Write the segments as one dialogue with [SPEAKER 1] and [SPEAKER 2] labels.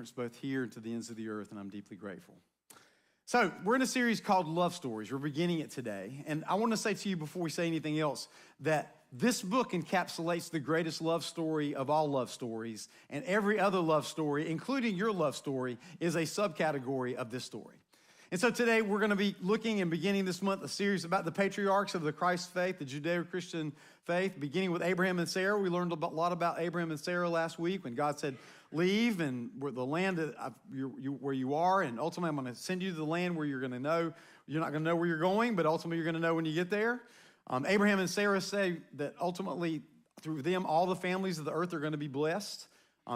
[SPEAKER 1] difference both here and to the ends of the earth, and I'm deeply grateful. So we're in a series called Love Stories. We're beginning it today. And I want to say to you before we say anything else that this book encapsulates the greatest love story of all love stories. And every other love story, including your love story, is a subcategory of this story. And so today we're going to be looking and beginning this month a series about the patriarchs of the Christ faith, the Judeo-Christian faith, beginning with Abraham and Sarah. We learned a lot about Abraham and Sarah last week when God said, leave and the land where you are, and ultimately I'm going to send you to the land where you're going to know. You're not going to know where you're going, but ultimately you're going to know when you get there. Abraham and Sarah say that ultimately through them all the families of the earth are going to be blessed.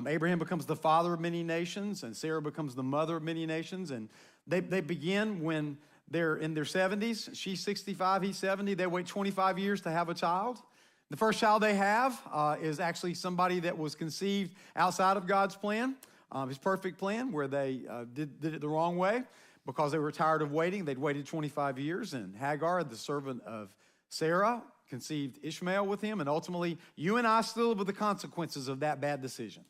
[SPEAKER 1] Abraham becomes the father of many nations, and Sarah becomes the mother of many nations, and they begin when they're in their 70s. She's 65, he's 70. They wait 25 years to have a child. The first child they have is actually somebody that was conceived outside of God's plan, his perfect plan, where they did it the wrong way because they were tired of waiting. They'd waited 25 years, and Hagar, the servant of Sarah, conceived Ishmael with him, and ultimately you and I still live with the consequences of that bad decision.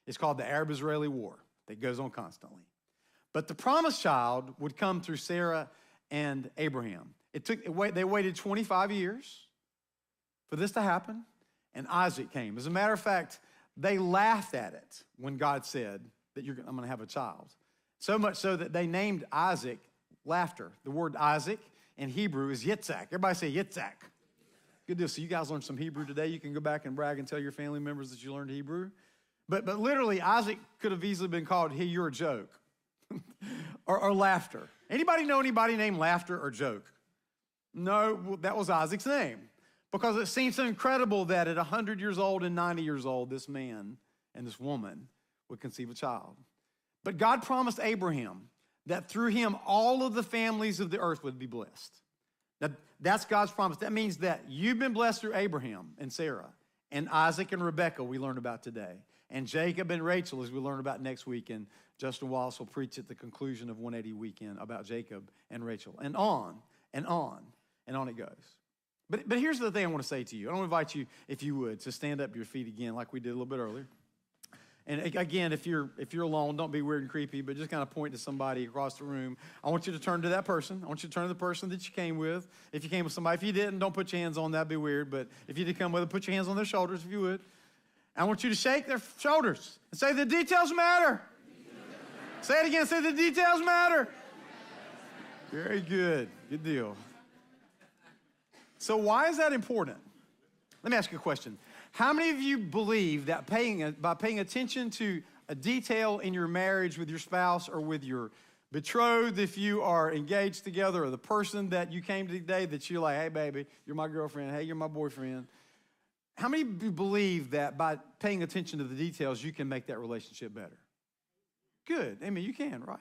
[SPEAKER 1] It's called the Arab-Israeli War that goes on constantly. But the promised child would come through Sarah and Abraham. They waited 25 years for this to happen, and Isaac came. As a matter of fact, they laughed at it when God said that I'm going to have a child. So much so that they named Isaac laughter. The word Isaac in Hebrew is Yitzhak. Everybody say Yitzhak. Good deal. So you guys learned some Hebrew today. You can go back and brag and tell your family members that you learned Hebrew. But literally, Isaac could have easily been called, hey, you're a joke, or laughter. Anybody know anybody named Laughter or Joke? No, that was Isaac's name. Because it seems so incredible that at 100 years old and 90 years old, this man and this woman would conceive a child. But God promised Abraham that through him, all of the families of the earth would be blessed. Now, that's God's promise. That means that you've been blessed through Abraham and Sarah, and Isaac and Rebekah we learned about today, and Jacob and Rachel as we learn about next week, and Justin Wallace will preach at the conclusion of 180 weekend about Jacob and Rachel, and on and on and on it goes. But here's the thing I want to say to you. I want to invite you, if you would, to stand up your feet again like we did a little bit earlier. And again, if you're alone, don't be weird and creepy, but just kind of point to somebody across the room. I want you to turn to that person. I want you to turn to the person that you came with. If you came with somebody, if you didn't, don't put your hands on, that'd be weird. But if you did come with them, put your hands on their shoulders if you would. I want you to shake their shoulders and say, the details matter. Say it again, say the details matter. Very good, good deal. So why is that important? Let me ask you a question. How many of you believe that by paying attention to a detail in your marriage with your spouse or with your betrothed, if you are engaged together, or the person that you came to today that you're like, hey, baby, you're my girlfriend, hey, you're my boyfriend. How many of you believe that by paying attention to the details, you can make that relationship better? Good. I mean, you can, right?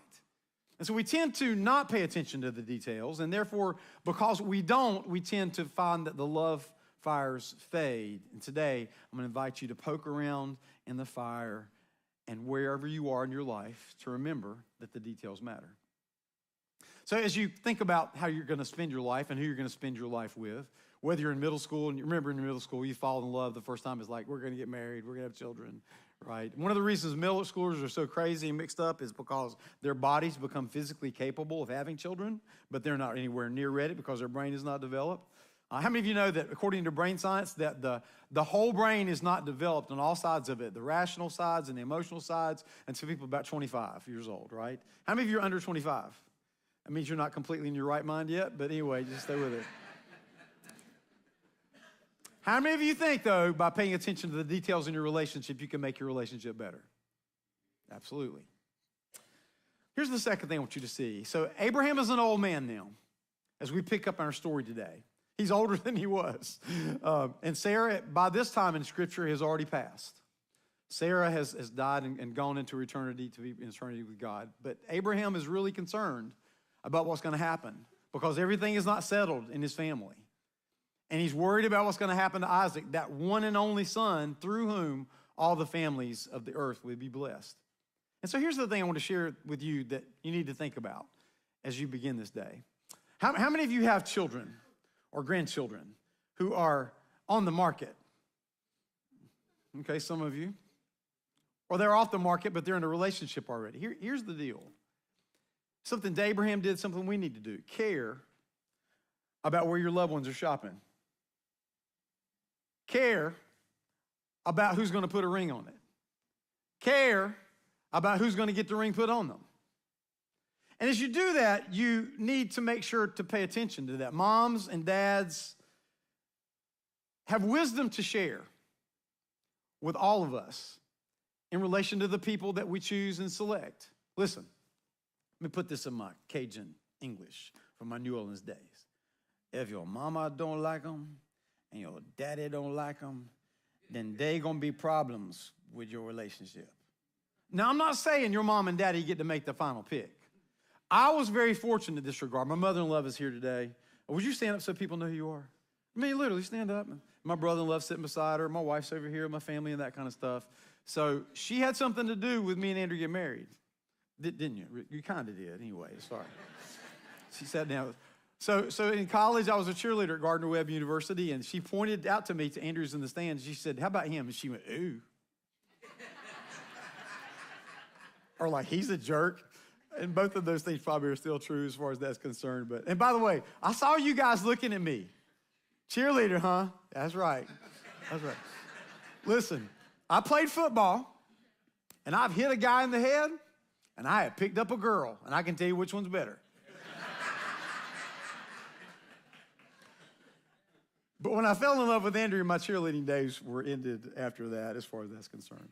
[SPEAKER 1] And so we tend to not pay attention to the details, and therefore, because we don't, we tend to find that the love fires fade. And today, I'm going to invite you to poke around in the fire and wherever you are in your life to remember that the details matter. So as you think about how you're going to spend your life and who you're going to spend your life with, whether you're in middle school, and you remember in middle school, you fall in love the first time, it's like, we're going to get married, we're going to have children, right? One of the reasons middle schoolers are so crazy and mixed up is because their bodies become physically capable of having children, but they're not anywhere near ready because their brain is not developed. How many of you know that according to brain science, that the whole brain is not developed on all sides of it, the rational sides and the emotional sides, until people about 25 years old, right? How many of you are under 25? That means you're not completely in your right mind yet, but anyway, just stay with it. How many of you think, though, by paying attention to the details in your relationship, you can make your relationship better? Absolutely. Here's the second thing I want you to see. So Abraham is an old man now, as we pick up our story today. He's older than he was. And Sarah, by this time in Scripture, has already passed. Sarah has died and gone into eternity to be in eternity with God. But Abraham is really concerned about what's going to happen because everything is not settled in his family. And he's worried about what's going to happen to Isaac, that one and only son through whom all the families of the earth would be blessed. And so here's the thing I want to share with you that you need to think about as you begin this day. How many of you have children or grandchildren who are on the market? Okay, some of you. or they're off the market, but they're in a relationship already. Here's the deal. Something Abraham did, something we need to do. Care about where your loved ones are shopping. Care about who's going to put a ring on it. Care about who's going to get the ring put on them. And as you do that, you need to make sure to pay attention to that. Moms and dads have wisdom to share with all of us in relation to the people that we choose and select. Listen, let me put this in my Cajun English from my New Orleans days. If your mama don't like them and your daddy don't like them, then they gonna be problems with your relationship. Now, I'm not saying your mom and daddy get to make the final pick. I was very fortunate in this regard. My mother-in-law is here today. Would you stand up so people know who you are? I mean, literally, stand up. My brother-in-law's sitting beside her. My wife's over here, my family, and that kind of stuff. So she had something to do with me and Andrew getting married. Didn't you? You kind of did anyway. Sorry. She sat down. So in college, I was a cheerleader at Gardner-Webb University, and she pointed out to me, to Andrew's in the stands. She said, how about him? And she went, ooh. Or like, he's a jerk. And both of those things probably are still true as far as that's concerned. And by the way, I saw you guys looking at me. Cheerleader, huh? That's right. That's right. Listen, I played football, and I've hit a guy in the head, and I have picked up a girl, and I can tell you which one's better. But when I fell in love with Andrew, my cheerleading days were ended after that, as far as that's concerned.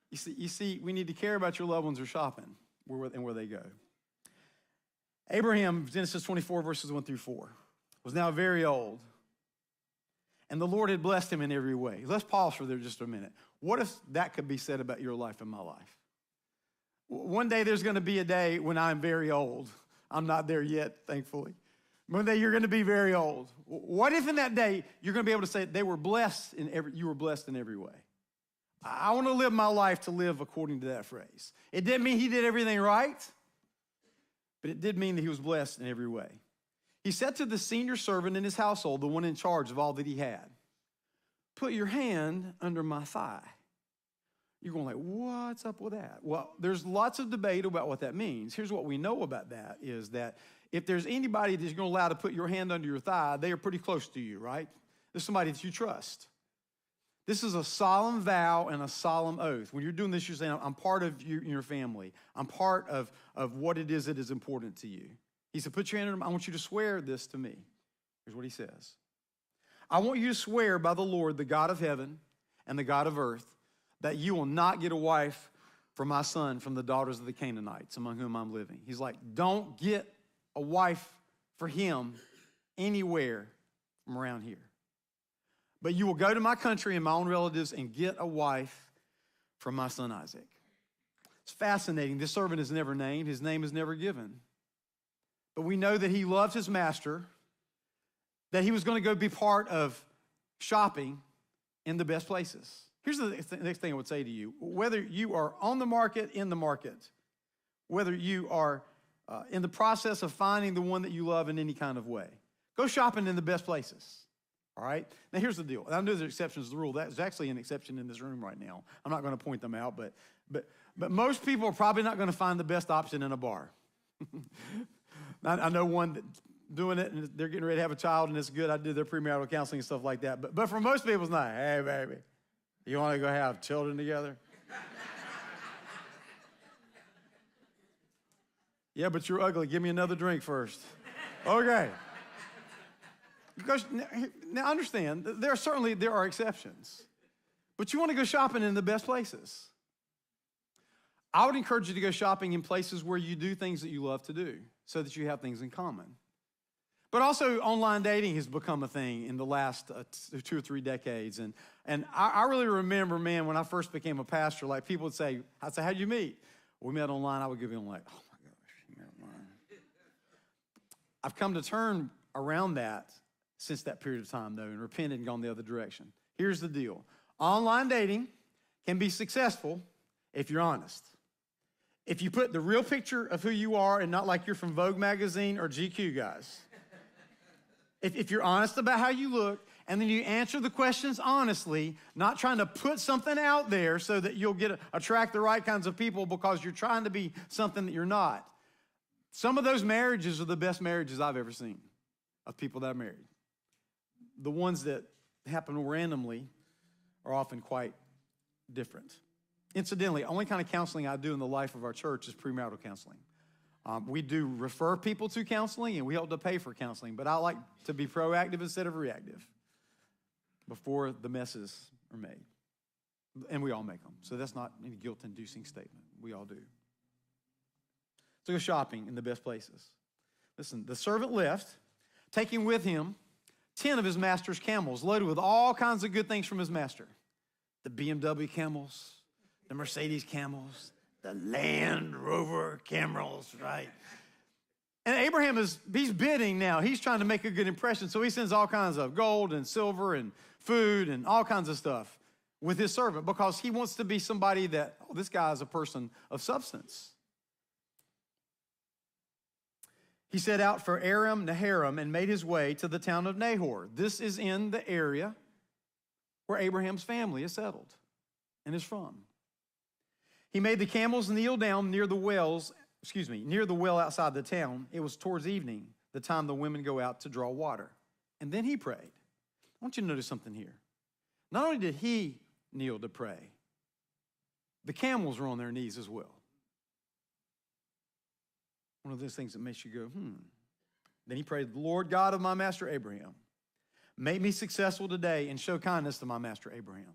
[SPEAKER 1] You see, we need to care about your loved ones who are shopping and where they go. Abraham, Genesis 24, verses 1 through 4, was now very old, and the Lord had blessed him in every way. Let's pause for there just a minute. What if that could be said about your life and my life? One day there's going to be a day when I'm very old. I'm not there yet, thankfully. One day you're going to be very old. What if in that day you're going to be able to say you were blessed in every way? I want to live my life to live according to that phrase. It didn't mean he did everything right, but it did mean that he was blessed in every way. He said to the senior servant in his household, the one in charge of all that he had, put your hand under my thigh. You're going like, what's up with that? Well, there's lots of debate about what that means. Here's what we know about that is that if there's anybody that you're going to allow to put your hand under your thigh, they are pretty close to you, right? There's somebody that you trust. This is a solemn vow and a solemn oath. When you're doing this, you're saying, I'm part of your family. I'm part of what it is that is important to you. He said, put your hand under, I want you to swear this to me. Here's what he says. I want you to swear by the Lord, the God of heaven and the God of earth, that you will not get a wife for my son from the daughters of the Canaanites among whom I'm living. He's like, don't get a wife for him anywhere from around here. But you will go to my country and my own relatives and get a wife from my son Isaac. It's fascinating. This servant is never named. His name is never given. But we know that he loved his master, that he was going to go be part of shopping in the best places. Here's the next thing I would say to you. Whether you are on the market, in the market, whether you are in the process of finding the one that you love in any kind of way, go shopping in the best places, all right? Now, here's the deal. I know there's exceptions to the rule. There's actually an exception in this room right now. I'm not going to point them out, but most people are probably not going to find the best option in a bar. I know one that's doing it, and they're getting ready to have a child, and it's good. I did their premarital counseling and stuff like that. But for most people, it's not, hey, baby, you want to go have children together? Yeah, but you're ugly. Give me another drink first. Okay. Because now understand, there are exceptions. But you want to go shopping in the best places. I would encourage you to go shopping in places where you do things that you love to do so that you have things in common. But also online dating has become a thing in the last 2 or 3 decades. And I really remember, man, when I first became a pastor, like people would say, I'd say, how'd you meet? We met online. I would give them like, oh my gosh, you met online. I've come to turn around that since that period of time, though, and repented and gone the other direction. Here's the deal. Online dating can be successful if you're honest. If you put the real picture of who you are and not like you're from Vogue magazine or GQ, guys. If you're honest about how you look and then you answer the questions honestly, not trying to put something out there so that you'll attract the right kinds of people because you're trying to be something that you're not. Some of those marriages are the best marriages I've ever seen of people that are married. The ones that happen randomly are often quite different. Incidentally, only kind of counseling I do in the life of our church is premarital counseling. We do refer people to counseling, and we help to pay for counseling, but I like to be proactive instead of reactive before the messes are made. And we all make them, so that's not any guilt-inducing statement. We all do. So go shopping in the best places. Listen, the servant left, taking with him 10 of his master's camels, loaded with all kinds of good things from his master. The BMW camels, the Mercedes camels, the Land Rover camels, right? And Abraham he's bidding now. He's trying to make a good impression. So he sends all kinds of gold and silver and food and all kinds of stuff with his servant because he wants to be somebody that, this guy is a person of substance. He set out for Aram Naharaim and made his way to the town of Nahor. This is in the area where Abraham's family is settled and is from. He made the camels kneel down near the well outside the town. It was towards evening, the time the women go out to draw water. And then he prayed. I want you to notice something here. Not only did he kneel to pray, the camels were on their knees as well. One of those things that makes you go, Then he prayed, Lord God of my master Abraham, make me successful today and show kindness to my master Abraham.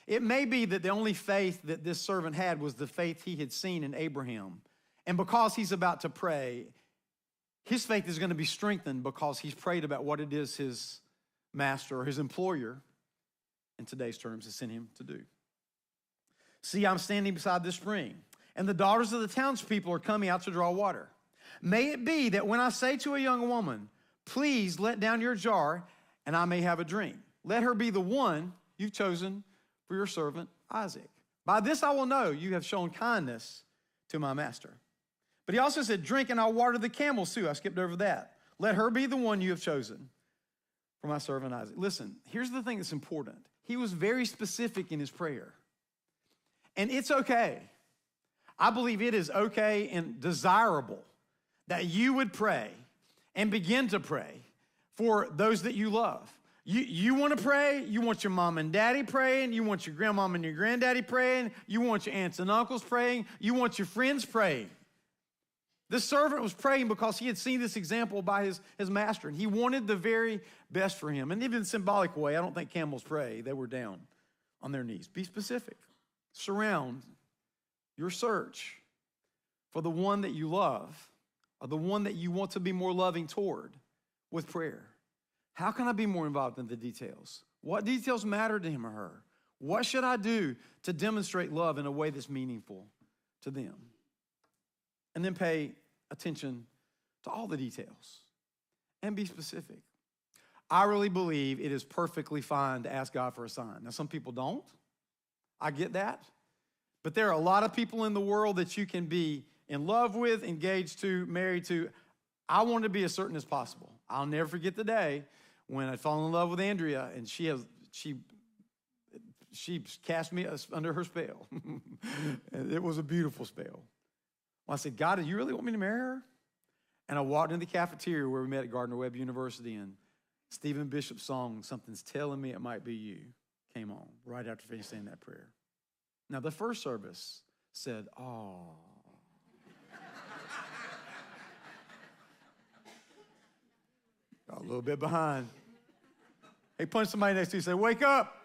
[SPEAKER 1] It may be that the only faith that this servant had was the faith he had seen in Abraham. And because he's about to pray, his faith is going to be strengthened because he's prayed about what it is his master or his employer, in today's terms, has sent him to do. See, I'm standing beside this spring, and the daughters of the townspeople are coming out to draw water. May it be that when I say to a young woman, please let down your jar, and I may have a drink. Let her be the one you've chosen for your servant Isaac. By this I will know you have shown kindness to my master. But he also said, drink and I'll water the camels too. I skipped over that. Let her be the one you have chosen for my servant Isaac. Listen, here's the thing that's important. He was very specific in his prayer. And it's okay. I believe it is okay and desirable that you would pray and begin to pray for those that you love. You want to pray, you want your mom and daddy praying, you want your grandmom and your granddaddy praying, you want your aunts and uncles praying, you want your friends praying. This servant was praying because he had seen this example by his master, and he wanted the very best for him. And even in a symbolic way, I don't think camels pray. They were down on their knees. Be specific. Surround your search for the one that you love or the one that you want to be more loving toward with prayer. How can I be more involved in the details? What details matter to him or her? What should I do to demonstrate love in a way that's meaningful to them? And then pay attention to all the details and be specific. I really believe it is perfectly fine to ask God for a sign. Now, some people don't. I get that. But there are a lot of people in the world that you can be in love with, engaged to, married to. I want to be as certain as possible. I'll never forget the day when I fell in love with Andrea, and she cast me under her spell. And it was a beautiful spell. Well, I said, God, do you really want me to marry her? And I walked in the cafeteria where we met at Gardner-Webb University, and Stephen Bishop's song, Something's Telling Me It Might Be You, came on right after finishing saying that prayer. Now, the first service said, oh. Got a little bit behind. Hey, punch somebody next to you, say, wake up.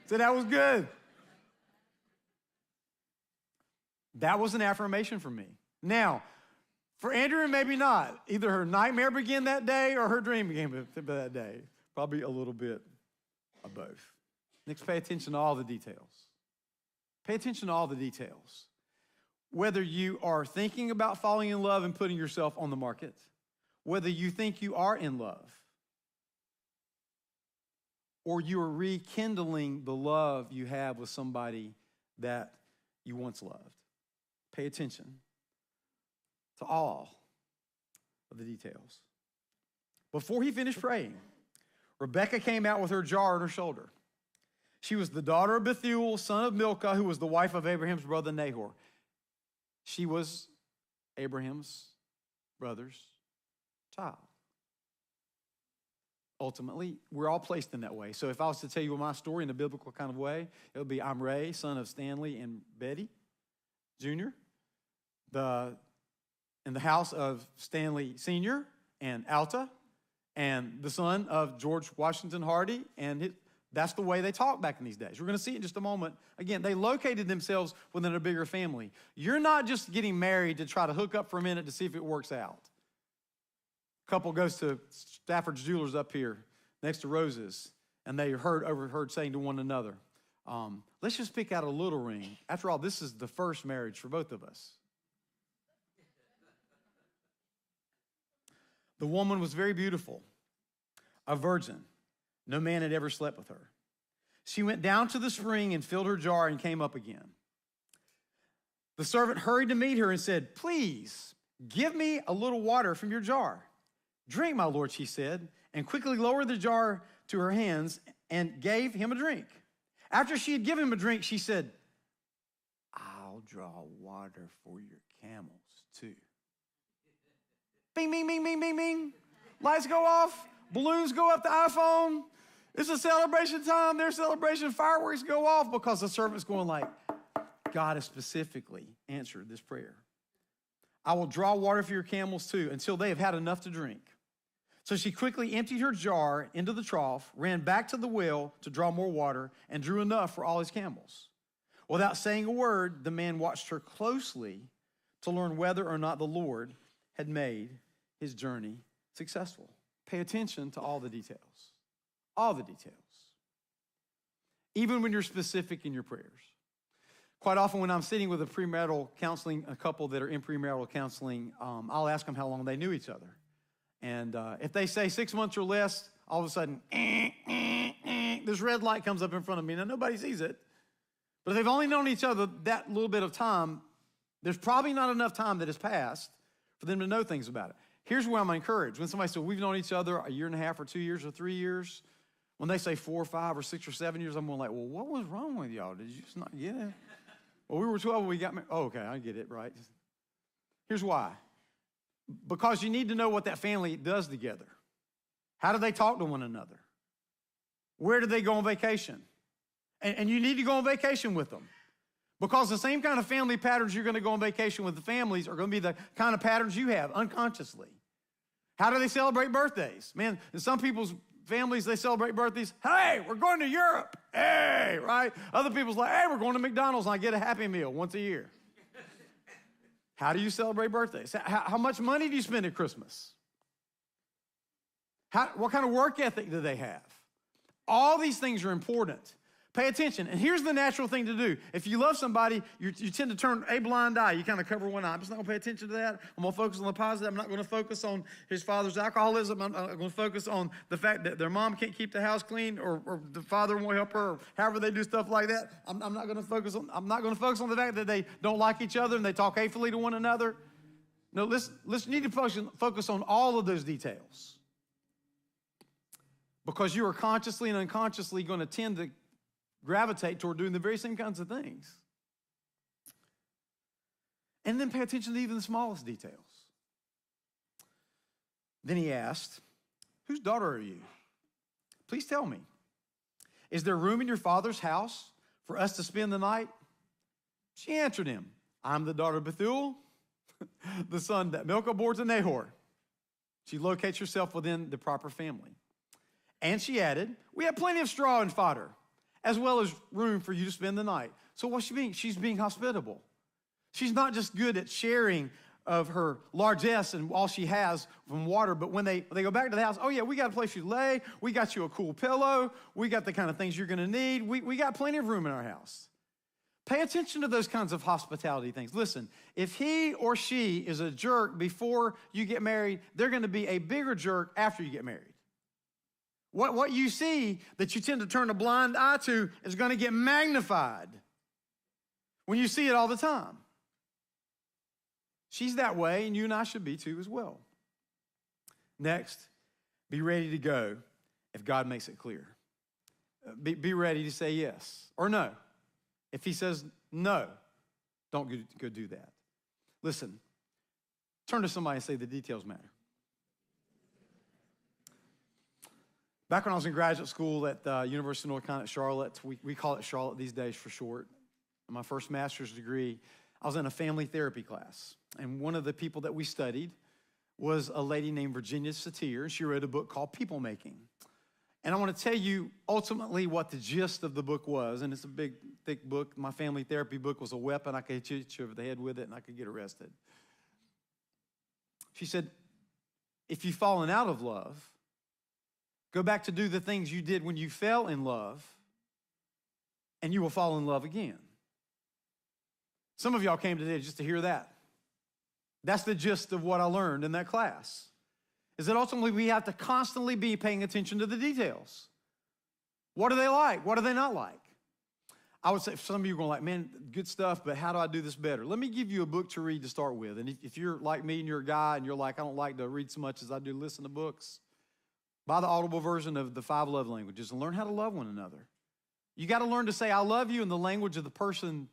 [SPEAKER 1] Say, that was good. That was an affirmation for me. Now, for Andrea, maybe not. Either her nightmare began that day or her dream began that day. Probably a little bit of both. Next, pay attention to all the details. Pay attention to all the details. Whether you are thinking about falling in love and putting yourself on the market, whether you think you are in love, or you are rekindling the love you have with somebody that you once loved. Pay attention to all of the details. Before he finished praying, Rebekah came out with her jar on her shoulder. She was the daughter of Bethuel, son of Milcah, who was the wife of Abraham's brother Nahor. She was Abraham's brother's child. Ultimately, we're all placed in that way. So if I was to tell you my story in a biblical kind of way, it would be I'm Ray, son of Stanley and Betty Jr., in the house of Stanley Sr. and Alta, and the son of George Washington Hardee, and that's the way they talk back in these days. We're going to see it in just a moment. Again, they located themselves within a bigger family. You're not just getting married to try to hook up for a minute to see if it works out. Couple goes to Stafford's Jewelers up here next to Rose's, and they overheard saying to one another, let's just pick out a little ring. After all, this is the first marriage for both of us. The woman was very beautiful, a virgin. No man had ever slept with her. She went down to the spring and filled her jar and came up again. The servant hurried to meet her and said, please, give me a little water from your jar. Drink, my lord, she said, and quickly lowered the jar to her hands and gave him a drink. After she had given him a drink, she said, I'll draw water for your camels too. Bing, bing, bing, bing, bing, bing. Lights go off. Balloons go up the iPhone. It's a celebration time. Their celebration fireworks go off because the servant's going like, God has specifically answered this prayer. I will draw water for your camels too until they have had enough to drink. So she quickly emptied her jar into the trough, ran back to the well to draw more water, and drew enough for all his camels. Without saying a word, the man watched her closely to learn whether or not the Lord had made his journey successful. Pay attention to all the details. All the details. Even when you're specific in your prayers. Quite often when I'm sitting with a couple that are in premarital counseling, I'll ask them how long they knew each other. And if they say 6 months or less, all of a sudden, this red light comes up in front of me. Now, nobody sees it. But if they've only known each other that little bit of time, there's probably not enough time that has passed for them to know things about it. Here's where I'm encouraged. When somebody says, we've known each other a year and a half or 2 years or 3 years, when they say 4 or 5 or 6 or 7 years, I'm going like, well, what was wrong with y'all? Did you just not get it? Well, we were 12 when we got married. Oh, okay, I get it, right? Here's why. Because you need to know what that family does together. How do they talk to one another? Where do they go on vacation? And you need to go on vacation with them. Because the same kind of family patterns you're going to go on vacation with the families are going to be the kind of patterns you have unconsciously. How do they celebrate birthdays? Man, in some people's families, they celebrate birthdays. Hey, we're going to Europe. Hey, right? Other people's like, hey, we're going to McDonald's and I get a Happy Meal once a year. How do you celebrate birthdays? How much money do you spend at Christmas? What kind of work ethic do they have? All these things are important. Pay attention. And here's the natural thing to do. If you love somebody, you tend to turn a blind eye. You kind of cover one eye. I'm just not going to pay attention to that. I'm going to focus on the positive. I'm not going to focus on his father's alcoholism. I'm going to focus on the fact that their mom can't keep the house clean or the father won't help her or however they do stuff like that. I'm not going to focus on the fact that they don't like each other and they talk hatefully to one another. No, let's need to focus on all of those details. Because you are consciously and unconsciously going to tend to gravitate toward doing the very same kinds of things. And then pay attention to even the smallest details. Then he asked, whose daughter are you? Please tell me. Is there room in your father's house for us to spend the night? She answered him, I'm the daughter of Bethuel, the son that Milcah bore to Nahor. She locates herself within the proper family. And she added, we have plenty of straw and fodder, as well as room for you to spend the night. So what's she being? She's being hospitable. She's not just good at sharing of her largesse and all she has from water, but when they go back to the house, oh yeah, we got a place you lay, we got you a cool pillow, we got the kind of things you're gonna need, we got plenty of room in our house. Pay attention to those kinds of hospitality things. Listen, if he or she is a jerk before you get married, they're gonna be a bigger jerk after you get married. What you see that you tend to turn a blind eye to is going to get magnified when you see it all the time. She's that way, and you and I should be too as well. Next, be ready to go if God makes it clear. Be ready to say yes or no. If he says no, don't go do that. Listen, turn to somebody and say the details matter. Back when I was in graduate school at the University of North Carolina at Charlotte, we call it Charlotte these days for short. My first master's degree, I was in a family therapy class. And one of the people that we studied was a lady named Virginia Satir. She wrote a book called People Making. And I want to tell you ultimately what the gist of the book was. And it's a big, thick book. My family therapy book was a weapon. I could hit you over the head with it and I could get arrested. She said, if you've fallen out of love, go back to do the things you did when you fell in love, and you will fall in love again. Some of y'all came today just to hear that. That's the gist of what I learned in that class, is that ultimately we have to constantly be paying attention to the details. What are they like? What are they not like? I would say some of you are going like, man, good stuff, but how do I do this better? Let me give you a book to read to start with. And if you're like me and you're a guy and you're like, I don't like to read so much as I do listen to books, buy the audible version of the 5 love languages and learn how to love one another. You got to learn to say, I love you in the language of the person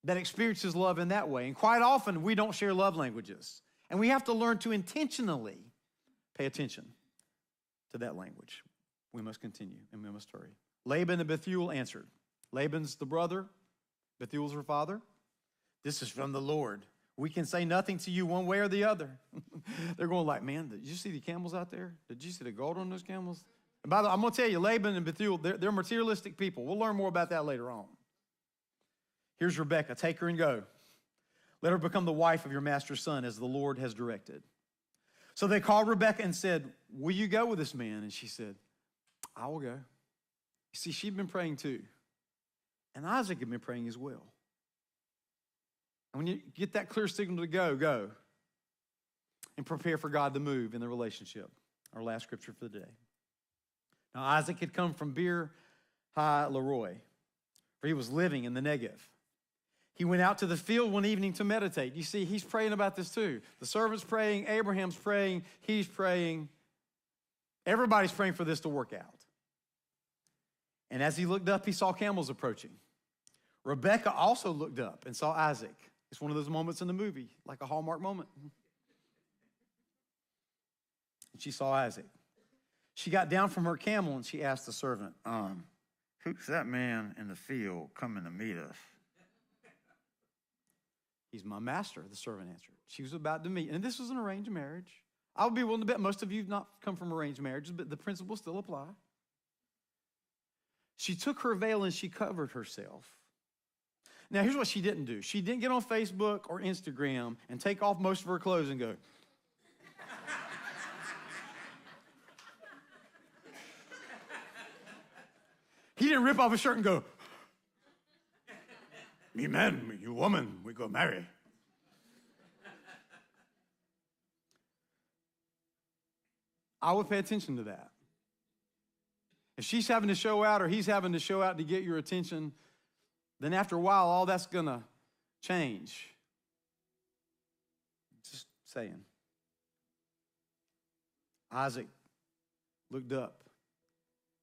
[SPEAKER 1] that experiences love in that way. And quite often, we don't share love languages. And we have to learn to intentionally pay attention to that language. We must continue and we must hurry. Laban and Bethuel answered. Laban's the brother, Bethuel's her father. This is from the Lord. We can say nothing to you one way or the other. They're going like, man, did you see the camels out there? Did you see the gold on those camels? And by the way, I'm going to tell you, Laban and Bethuel, they're materialistic people. We'll learn more about that later on. Here's Rebekah. Take her and go. Let her become the wife of your master's son as the Lord has directed. So they called Rebekah and said, will you go with this man? And she said, I will go. You see, she'd been praying too. And Isaac had been praying as well. And when you get that clear signal to go, go. And prepare for God to move in the relationship. Our last scripture for the day. Now Isaac had come from Beer Ha Leroy, for he was living in the Negev. He went out to the field one evening to meditate. You see, he's praying about this too. The servant's praying, Abraham's praying, he's praying. Everybody's praying for this to work out. And as he looked up, he saw camels approaching. Rebekah also looked up and saw Isaac. It's one of those moments in the movie, like a Hallmark moment. And she saw Isaac. She got down from her camel and she asked the servant, who's that man in the field coming to meet us? He's my master, the servant answered. She was about to meet, and this was an arranged marriage. I would be willing to bet most of you have not come from arranged marriages, but the principles still apply. She took her veil and she covered herself. Now, here's what she didn't do. She didn't get on Facebook or Instagram and take off most of her clothes and go. He didn't rip off his shirt and go, me man, me you woman, we go marry. I would pay attention to that. If she's having to show out or he's having to show out to get your attention, then after a while, all that's going to change. Just saying. Isaac looked up.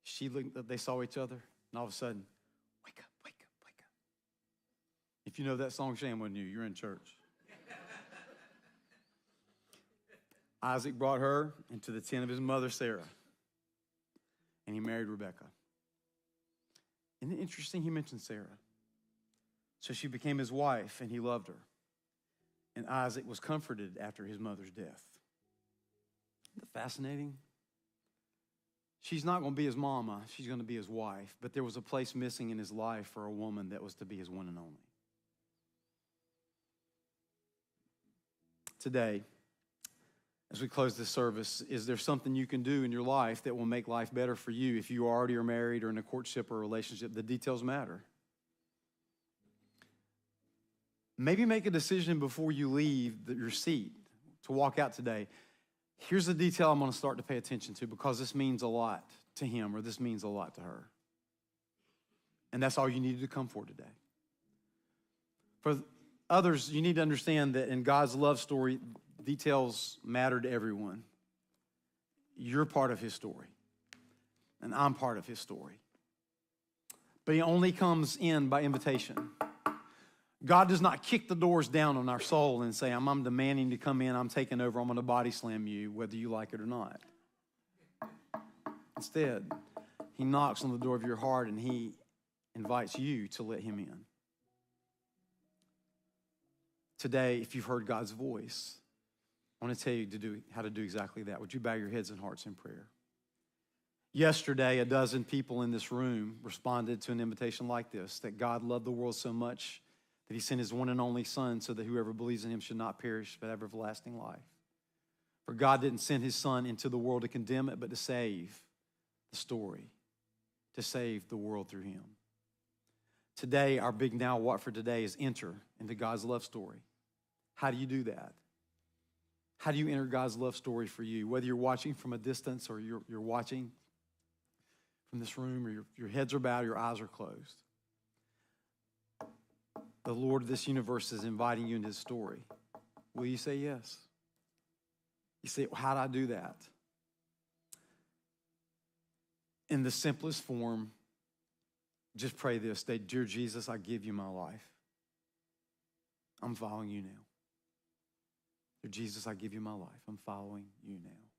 [SPEAKER 1] She looked up. They saw each other. And all of a sudden, wake up, wake up, wake up. If you know that song, shame on you. You're in church. Isaac brought her into the tent of his mother, Sarah. And he married Rebekah. Isn't it interesting he mentioned Sarah? So she became his wife, and he loved her. And Isaac was comforted after his mother's death. Isn't that fascinating? She's not going to be his mama. She's going to be his wife. But there was a place missing in his life for a woman that was to be his one and only. Today, as we close this service, is there something you can do in your life that will make life better for you if you already are married or in a courtship or a relationship? The details matter. Maybe make a decision before you leave your seat to walk out today. Here's the detail I'm going to start to pay attention to because this means a lot to him or this means a lot to her. And that's all you needed to come for today. For others, you need to understand that in God's love story, details matter to everyone. you're part of his story, and I'm part of his story. But he only comes in by invitation. God does not kick the doors down on our soul and say, I'm demanding to come in, I'm taking over, I'm going to body slam you, whether you like it or not. Instead, he knocks on the door of your heart and he invites you to let him in. Today, if you've heard God's voice, I want to tell you how to do exactly that. Would you bow your heads and hearts in prayer? Yesterday, a dozen people in this room responded to an invitation like this, that God loved the world so much that he sent his one and only Son so that whoever believes in him should not perish but have everlasting life. For God didn't send his Son into the world to condemn it, but to save the story, to save the world through him. Today, our big now what for today is enter into God's love story. How do you do that? How do you enter God's love story for you? Whether you're watching from a distance or you're watching from this room, or your heads are bowed, your eyes are closed. The Lord of this universe is inviting you into his story. Will you say yes? You say, well, how do I do that? In the simplest form, just pray this. Say, dear Jesus, I give you my life. I'm following you now. Dear Jesus, I give you my life. I'm following you now.